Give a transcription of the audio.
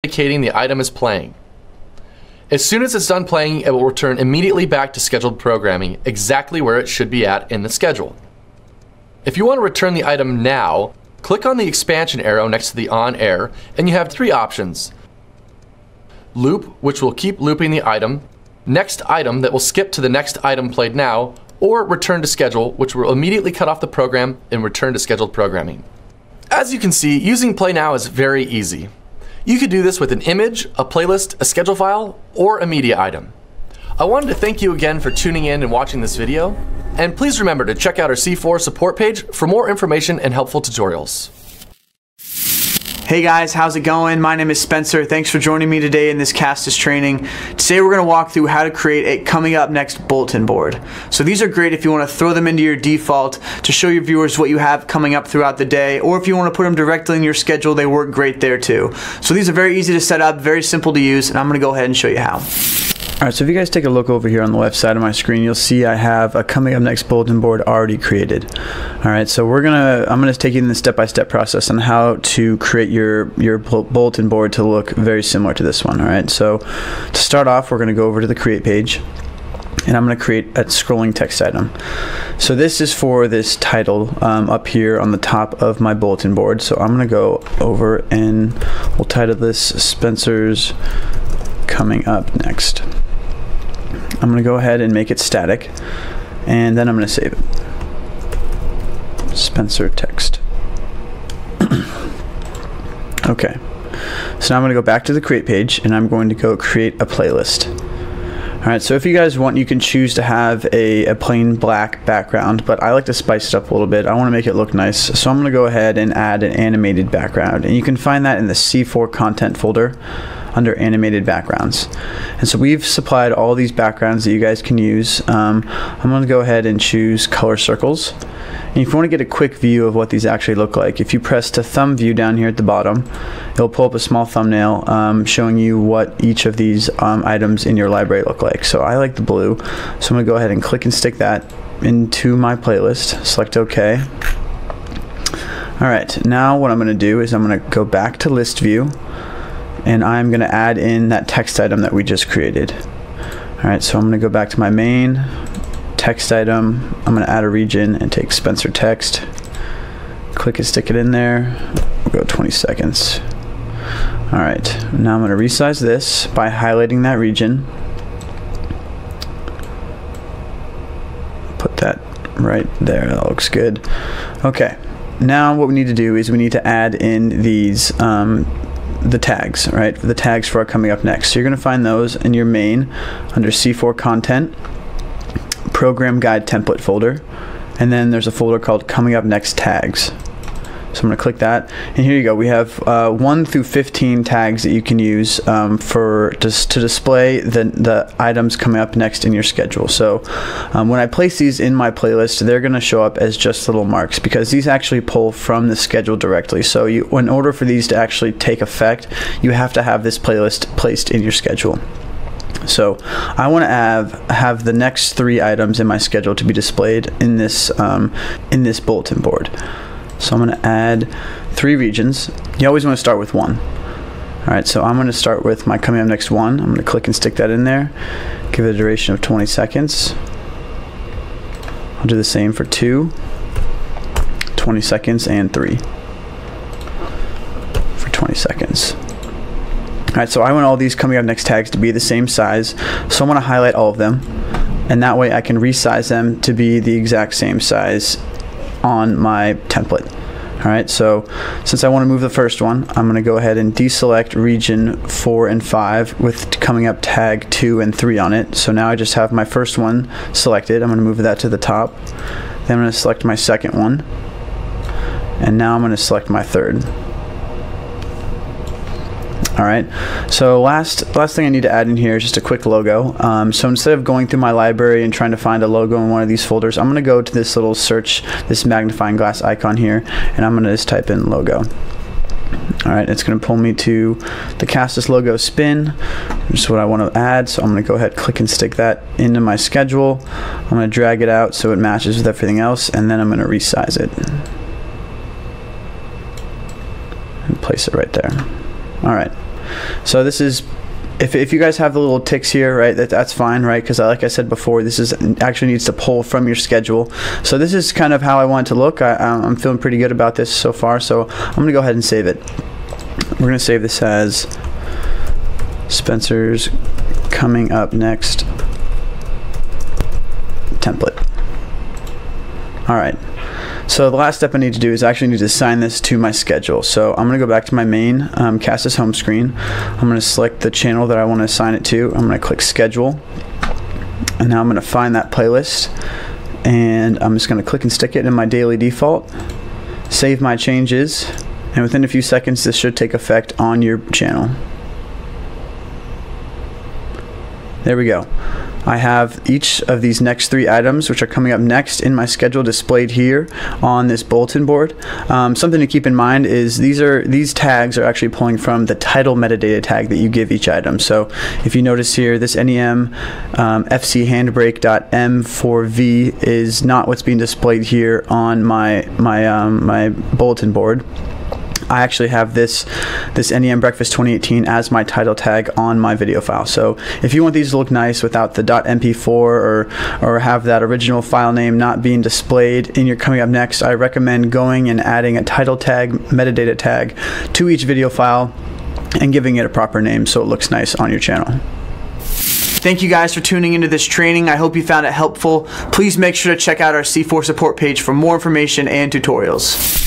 indicating the item is playing. As soon as it's done playing, it will return immediately back to scheduled programming, exactly where it should be at in the schedule. If you want to return the item now, click on the expansion arrow next to the on air, and you have three options. Loop, which will keep looping the item, next item that will skip to the next item played now, or return to schedule, which will immediately cut off the program and return to scheduled programming. As you can see, using Play Now is very easy. You could do this with an image, a playlist, a schedule file, or a media item. I wanted to thank you again for tuning in and watching this video, and please remember to check out our C4 support page for more information and helpful tutorials. Hey guys, how's it going? My name is Spencer. Thanks for joining me today in this CASTUS training. Today we're going to walk through how to create a coming up next bulletin board. So these are great if you want to throw them into your default to show your viewers what you have coming up throughout the day, or if you want to put them directly in your schedule, they work great there too. So these are very easy to set up, very simple to use, and I'm going to go ahead and show you how. Alright, so if you guys take a look over here on the left side of my screen, you'll see I have a coming up next bulletin board already created. Alright, so I'm gonna take you in the step-by-step process on how to create your bulletin board to look very similar to this one. Alright, so to start off, we're gonna go over to the create page, and I'm gonna create a scrolling text item. So this is for this title up here on the top of my bulletin board. So I'm gonna go over and we'll title this Spencer's coming up next. I'm going to go ahead and make it static, and then I'm going to save it. Spencer text. Okay, so now I'm going to go back to the create page, and I'm going to go create a playlist. Alright, so if you guys want, you can choose to have a plain black background, but I like to spice it up a little bit. I want to make it look nice, so I'm going to go ahead and add an animated background, and you can find that in the C4 content folder under animated backgrounds. And so we've supplied all these backgrounds that you guys can use. I'm going to go ahead and choose color circles. And if you want to get a quick view of what these actually look like, if you press the thumb view down here at the bottom, it'll pull up a small thumbnail showing you what each of these items in your library look like. So I like the blue, so I'm going to go ahead and click and stick that into my playlist. Select OK. Alright, now what I'm going to do is I'm going to go back to list view, and I'm going to add in that text item that we just created. Alright, so I'm going to go back to my main text item. I'm going to add a region and take Spencer text, click and stick it in there. We'll go 20 seconds. Alright, now I'm going to resize this by highlighting that region. Put that right there, that looks good. Okay, now what we need to do is we need to add in these the tags, right? The tags for our coming up next. So you're going to find those in your main under C4 content, program guide template folder, and then there's a folder called coming up next tags. So I'm going to click that, and here you go. We have 1 through 15 tags that you can use to display the items coming up next in your schedule. So when I place these in my playlist, they're going to show up as just little marks because these actually pull from the schedule directly. So in order for these to actually take effect, you have to have this playlist placed in your schedule. So I want to have the next 3 items in my schedule to be displayed in this bulletin board. So I'm going to add 3 regions. You always want to start with 1. Alright, so I'm going to start with my coming up next 1. I'm going to click and stick that in there. Give it a duration of 20 seconds. I'll do the same for 2, 20 seconds, and 3 for 20 seconds. Alright, so I want all these coming up next tags to be the same size. So I want to highlight all of them, and that way I can resize them to be the exact same size on my template. Alright, so since I want to move the first one, I'm going to go ahead and deselect region 4 and 5 with coming up tag 2 and 3 on it. So now I just have my first one selected. I'm going to move that to the top. Then I'm going to select my second one, and now I'm going to select my third. Alright, so last thing I need to add in here is just a quick logo. So instead of going through my library and trying to find a logo in one of these folders, I'm going to go to this little search, this magnifying glass icon here, and I'm going to just type in logo. Alright, it's going to pull me to the CASTUS logo spin, which is what I want to add. So I'm going to go ahead, click and stick that into my schedule. I'm going to drag it out so it matches with everything else, and then I'm going to resize it and place it right there. Alright. So this is, if you guys have the little ticks here, right, that's fine, right? Because like I said before, this is actually needs to pull from your schedule. So this is kind of how I want it to look. I'm feeling pretty good about this so far, so I'm gonna go ahead and save it. We're gonna save this as Spencer's coming up next template. All right. So the last step I need to do is actually need to assign this to my schedule. So I'm going to go back to my main CASTUS home screen. I'm going to select the channel that I want to assign it to. I'm going to click schedule, and now I'm going to find that playlist, and I'm just going to click and stick it in my daily default, save my changes, and within a few seconds this should take effect on your channel. There we go. I have each of these next 3 items, which are coming up next in my schedule, displayed here on this bulletin board. Something to keep in mind is these tags are actually pulling from the title metadata tag that you give each item. So if you notice here, this NEM FC handbrake.m4v is not what's being displayed here on my bulletin board. I actually have this NEM Breakfast 2018 as my title tag on my video file. So if you want these to look nice without the .mp4 or have that original file name not being displayed in your coming up next, I recommend going and adding a title tag, metadata tag to each video file and giving it a proper name so it looks nice on your channel. Thank you guys for tuning into this training. I hope you found it helpful. Please make sure to check out our C4 support page for more information and tutorials.